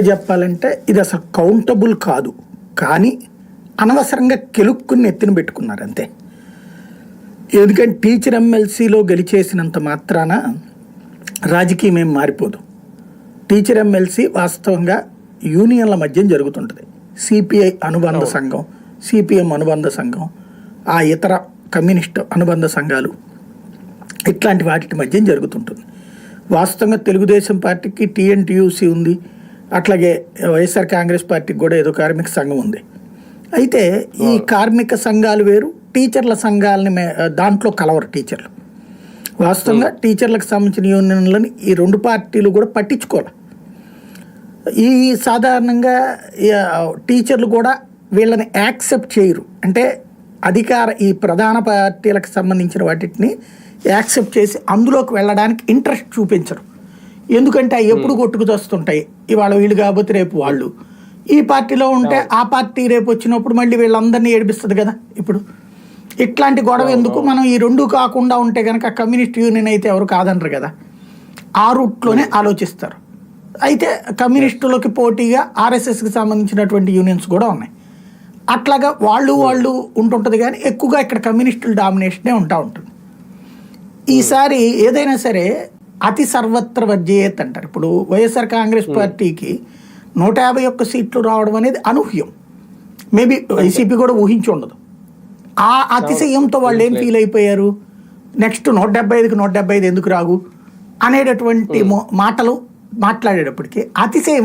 చెప్పాలంటే ఇది అసలు కౌంటబుల్ కాదు, కానీ అనవసరంగా కెలుక్కుని ఎత్తిన పెట్టుకున్నారు అంతే. ఎందుకంటే టీచర్ ఎమ్మెల్సీలో గెలిచేసినంత మాత్రాన రాజకీయం ఏం మారిపోదు. టీచర్ ఎమ్మెల్సీ వాస్తవంగా యూనియన్ల మధ్య జరుగుతుంటుంది. సిపిఐ అనుబంధ సంఘం, సిపిఎం అనుబంధ సంఘం, ఆ ఇతర కమ్యూనిస్ట్ అనుబంధ సంఘాలు, ఇట్లాంటి వాటి మధ్య జరుగుతుంటుంది. వాస్తవంగా తెలుగుదేశం పార్టీకి టీఎన్టీయూసీ ఉంది, అట్లాగే వైఎస్ఆర్ కాంగ్రెస్ పార్టీకి కూడా ఏదో కార్మిక సంఘం ఉంది. అయితే ఈ కార్మిక సంఘాలు వేరు, టీచర్ల సంఘాలని దాంట్లో కలవరు టీచర్లు. వాస్తవంగా టీచర్లకు సంబంధించిన యూనియన్లని ఈ రెండు పార్టీలు కూడా పట్టించుకోవాలి. ఈ సాధారణంగా టీచర్లు కూడా వీళ్ళని యాక్సెప్ట్ చేయరు. అంటే ఈ ప్రధాన పార్టీలకు సంబంధించిన వాటిని యాక్సెప్ట్ చేసి అందులోకి వెళ్ళడానికి ఇంట్రెస్ట్ చూపించరు. ఎందుకంటే అవి ఎప్పుడు కొట్టుకుతొస్తుంటాయి. ఇవాళ వీళ్ళు కాకపోతే రేపు వాళ్ళు, ఈ పార్టీలో ఉంటే ఆ పార్టీ రేపు వచ్చినప్పుడు మళ్ళీ వీళ్ళందరినీ ఏడిపిస్తుంది కదా. ఇప్పుడు ఇట్లాంటి గొడవ ఎందుకు, మనం ఈ రెండు కాకుండా ఉంటే కనుక కమ్యూనిస్ట్ యూనియన్ అయితే ఎవరు కాదనరు కదా, ఆ రూట్లోనే ఆలోచిస్తారు. అయితే కమ్యూనిస్టులకి పోటీగా ఆర్ఎస్ఎస్కి సంబంధించినటువంటి యూనియన్స్ కూడా ఉన్నాయి. అట్లాగా వాళ్ళు ఉంటుంటుంది, కానీ ఎక్కువగా ఇక్కడ కమ్యూనిస్టుల డామినేషనే ఉంటుంది. ఈసారి ఏదైనా సరే అతి సర్వత్ర వర్జయేత్ అంటారు. ఇప్పుడు వైఎస్ఆర్ కాంగ్రెస్ పార్టీకి 151 సీట్లు రావడం అనేది అనూహ్యం. మేబీ వైసీపీ కూడా ఊహించి ఉండదు. ఆ అతిశయంతో వాళ్ళు ఏం ఫీల్ అయిపోయారు, నెక్స్ట్ 175కి 175 ఎందుకు రాగు అనేటటువంటి మాటలు మాట్లాడేటప్పటికీ అతిశయం